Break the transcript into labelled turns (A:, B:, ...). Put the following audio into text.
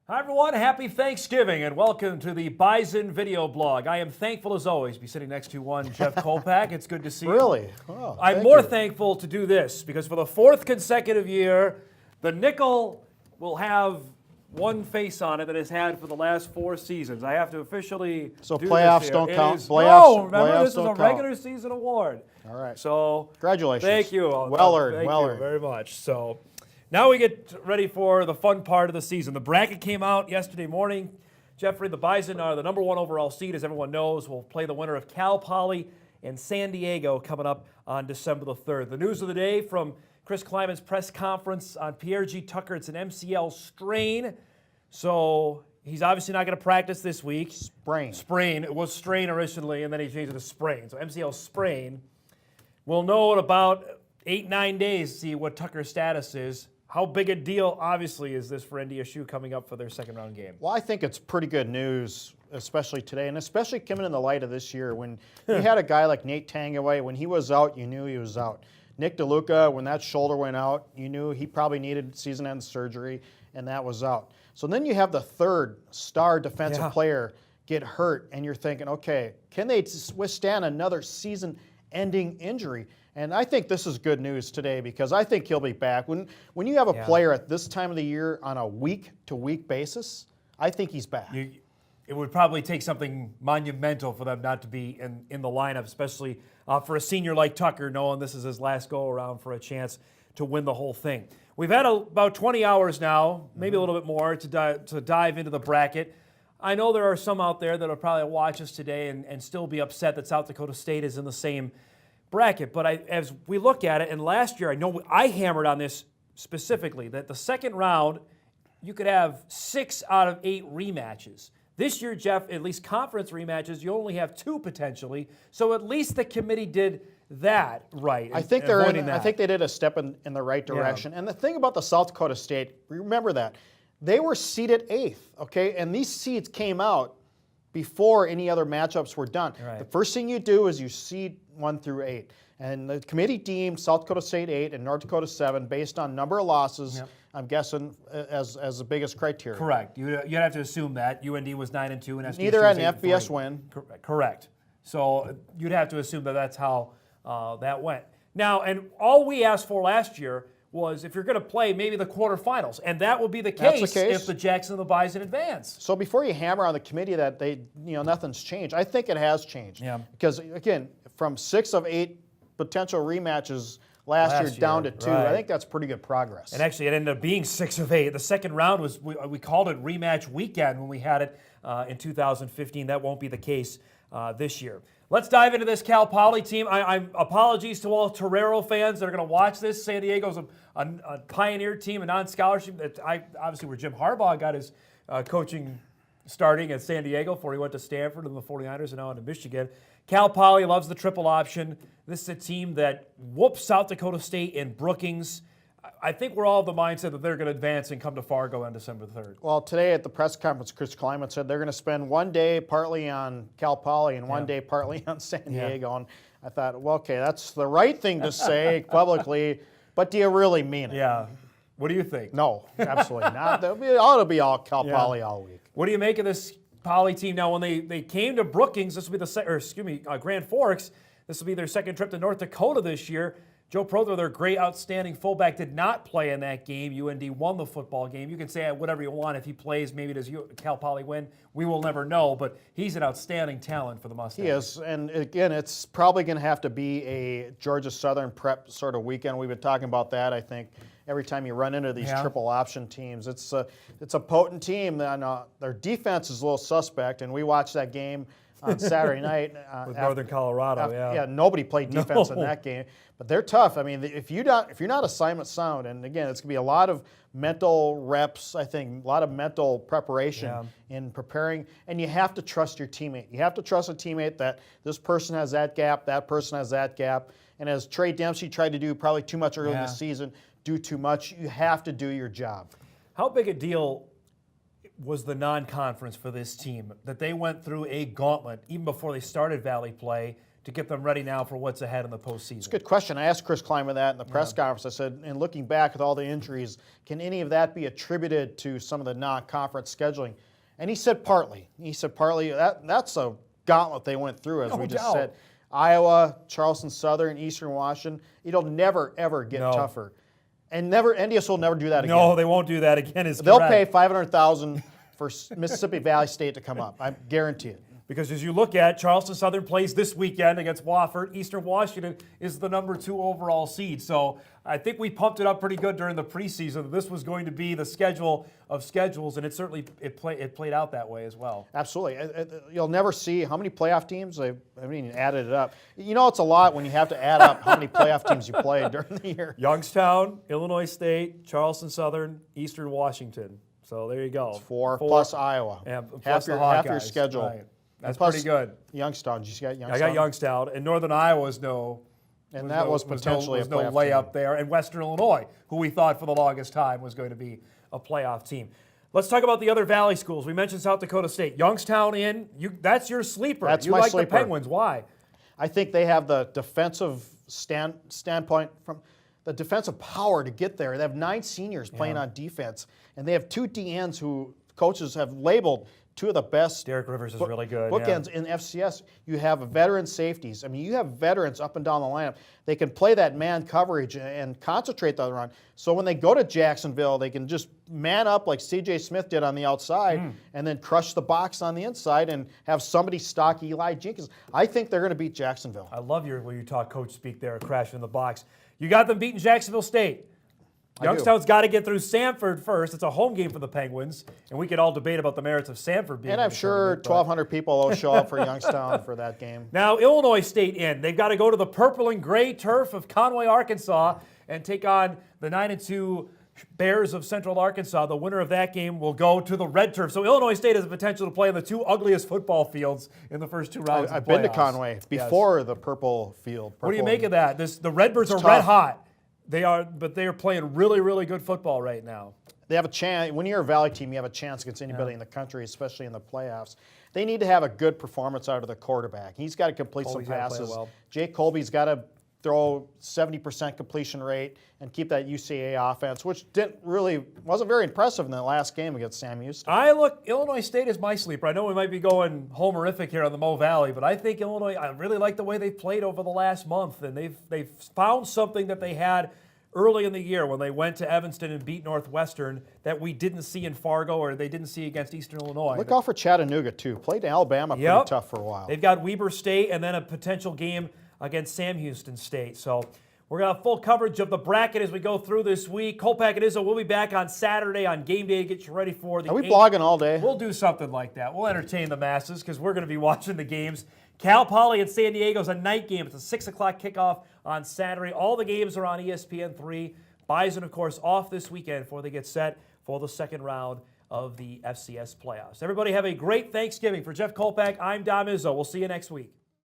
A: Hi everyone, happy Thanksgiving and welcome to the Bison Video Blog. I am thankful as always to be sitting next to one Jeff Kolpack. It's good to see you.
B: Really? Oh,
A: I'm more thankful to do this because for the fourth consecutive year, the nickel will have one face on it that it's had for the last 4 seasons. I have to officially
B: So
A: do
B: playoffs
A: this
B: don't
A: here.
B: count?
A: No, remember
B: Playoffs
A: this is a
B: don't
A: regular
B: count.
A: season award.
B: All right.
A: So
B: Congratulations.
A: thank you.
B: Well earned. Well
A: Thank you very much. So now we get ready for the fun part of the season. The bracket came out yesterday morning. Jeffrey, the Bison are the #1 overall seed, as everyone knows. We'll play the winner of Cal Poly and San Diego coming up on December the 3rd. The news of the day from Chris Kleiman's press conference on Pierre G. Tucker, it's an MCL strain. So he's obviously not going to practice this week. Sprain. It was strain originally, and then he changed it to sprain. So MCL sprain. We'll know in about 8-9 days to see what Tucker's status is. How big a deal, obviously, is this for NDSU coming up for their second-round game?
B: Well, I think it's pretty good news, especially today, and especially coming in the light of this year. When you had a guy like Nate Tangaway, when he was out, you knew he was out. Nick DeLuca, when that shoulder went out, you knew he probably needed season-end surgery, and that was out. So then you have the third star defensive player get hurt, and you're thinking, okay, can they withstand another season-ending injury? And I think this is good news today because I think he'll be back. When you have a player at this time of the year on a week-to-week basis, I think he's back.
A: It would probably take something monumental for them not to be in the lineup, especially for a senior like Tucker, knowing this is his last go-around for a chance to win the whole thing. We've had about 20 hours now, maybe a little bit more, to dive into the bracket. I know there are some out there that will probably watch us today and still be upset that South Dakota State is in the same bracket, but as we look at it, and last year I know I hammered on this specifically, that the second round you could have 6 out of 8 rematches. This year, Jeff, at least conference rematches, you only have 2 potentially, so at least the committee did that right.
B: I think I think they did a step in the right direction. And the thing about the South Dakota State, remember that, they were seeded 8th, okay? And these seeds came out before any other matchups were done.
A: Right.
B: The first thing you do is you seed 1 through 8. And the committee deemed South Dakota State 8 and North Dakota 7 based on number of losses, I'm guessing, as the biggest criteria.
A: Correct. You'd have to assume that. UND was 9-2 and SDSU
B: Neither had
A: was
B: an
A: 8-3.
B: FBS win.
A: Correct. So you'd have to assume that that's how that went. Now, and all we asked for last year was if you're going to play maybe the quarterfinals, and that will be the case if the Jackson and the Bison advance.
B: So before you hammer on the committee that nothing's changed, I think it has changed. Yeah. Because again, from 6 of 8 potential rematches last year down to 2, I think that's pretty good progress.
A: And actually, it ended up being 6 of 8. The second round was we called it rematch weekend when we had it in 2015. That won't be the case this year. Let's dive into this Cal Poly team. I'm apologies to all Torero fans that are going to watch this. San Diego's a pioneer team, a non-scholarship. Obviously, where Jim Harbaugh got his coaching starting at San Diego before he went to Stanford and the 49ers and now into Michigan. Cal Poly loves the triple option. This is a team that whoops South Dakota State and Brookings. I think we're all of the mindset that they're going to advance and come to Fargo on December 3rd.
B: Well, today at the press conference, Chris Kleiman said they're going to spend one day partly on Cal Poly and one day partly on San Diego. And I thought, well, okay, that's the right thing to say publicly, but do you really mean it?
A: Yeah. What do you think?
B: No, absolutely not. It ought to be all Cal Poly all week.
A: What do you make of this Poly team now? When they came to Brookings, this will be Grand Forks. This will be their second trip to North Dakota this year. Joe Prother, their great, outstanding fullback, did not play in that game. UND won the football game. You can say whatever you want. If he plays, maybe does Cal Poly win? We will never know, but he's an outstanding talent for the Mustangs.
B: He is, and again, it's probably going to have to be a Georgia Southern prep sort of weekend. We've been talking about that, I think, every time you run into these triple option teams. It's a potent team. And, their defense is a little suspect, and we watched that game on Saturday night.
A: With Northern Colorado,
B: Yeah, nobody played defense in that game. But they're tough. I mean, if you're not assignment sound, and again, it's going to be a lot of mental reps, I think, a lot of mental preparation in preparing, and you have to trust your teammate. You have to trust a teammate that this person has that gap, that person has that gap. And as Trey Dempsey tried to do probably too much early in the season, do too much, you have to do your job.
A: How big a deal was the non-conference for this team, that they went through a gauntlet even before they started Valley play to get them ready now for what's ahead in the postseason?
B: Good question. I asked Chris Kleiman that in the press conference. I said, and looking back at all the injuries, can any of that be attributed to some of the non-conference scheduling? And he said partly. He said partly. That's a gauntlet they went through, as we just said. Iowa, Charleston Southern, Eastern Washington. It'll never, ever get tougher. And NDSU will never do that again.
A: No, they won't do that again.
B: They'll pay $500,000 for Mississippi Valley State to come up. I guarantee it.
A: Because as you look at, Charleston Southern plays this weekend against Wofford. Eastern Washington is the number 2 overall seed. So I think we pumped it up pretty good during the preseason. This was going to be the schedule of schedules, and it certainly played out that way as well.
B: Absolutely. You'll never see how many playoff teams. I haven't even added it up. You know, it's a lot when you have to add up how many playoff teams you played during the year.
A: Youngstown, Illinois State, Charleston Southern, Eastern Washington. So there you go.
B: It's 4 plus Iowa.
A: And
B: half
A: plus
B: your schedule.
A: Right. That's pretty good.
B: Youngstown. Did you get Youngstown?
A: I got Youngstown, and Northern Iowa was potentially
B: a playoff
A: layup
B: team
A: there, and Western Illinois, who we thought for the longest time was going to be a playoff team. Let's talk about the other Valley schools. We mentioned South Dakota State. Youngstown that's your sleeper.
B: That's
A: you
B: my
A: like
B: sleeper.
A: The Penguins. Why?
B: I think they have the defensive standpoint from the defensive power to get there. They have 9 seniors playing on defense, and they have 2 DNs who coaches have labeled 2 of the best.
A: Derek Rivers is really good.
B: Bookends in FCS. You have veteran safeties. I mean, you have veterans up and down the lineup. They can play that man coverage and concentrate on the run. So when they go to Jacksonville, they can just man up like C.J. Smith did on the outside and then crush the box on the inside and have somebody stalk Eli Jenkins. I think they're going to beat Jacksonville.
A: I love when you talk coach speak there, crashing in the box. You got them beating Jacksonville State. Youngstown's got to get through Samford first. It's a home game for the Penguins, and we could all debate about the merits of Samford being.
B: And I'm sure 1,200 people will show up for Youngstown for that game.
A: Now, Illinois State they've got to go to the purple and gray turf of Conway, Arkansas, and take on the 9-2 Bears of Central Arkansas. The winner of that game will go to the red turf. So Illinois State has the potential to play in the 2 ugliest football fields in the first 2 rounds.
B: I've been to Conway before the purple field.
A: What do you make of that? The Redbirds are red hot. They are playing really, really good football right now.
B: They have a chance. When you're a Valley team, you have a chance against anybody in the country, especially in the playoffs. They need to have a good performance out of the quarterback. He's got to complete some passes. Well. Jake Colby's got to throw 70% completion rate and keep that UCA offense, which wasn't very impressive in the last game against Sam Houston.
A: Illinois State is my sleeper. I know we might be going homerific here on the Mo Valley, but I think Illinois, I really like the way they've played over the last month, and they've found something that they had early in the year when they went to Evanston and beat Northwestern that we didn't see in Fargo or they didn't see against Eastern Illinois.
B: Look out for Chattanooga, too. Played Alabama pretty tough for a while.
A: They've got Weber State and then a potential game against Sam Houston State. So we're going to have full coverage of the bracket as we go through this week. Kolpack and Izzo will be back on Saturday on game day to get you ready for the.
B: Are we blogging all day?
A: We'll do something like that. We'll entertain the masses because we're going to be watching the games. Cal Poly and San Diego is a night game. It's a 6 o'clock kickoff on Saturday. All the games are on ESPN3. Bison, of course, off this weekend before they get set for the second round of the FCS playoffs. Everybody have a great Thanksgiving. For Jeff Kolpack, I'm Dom Izzo. We'll see you next week.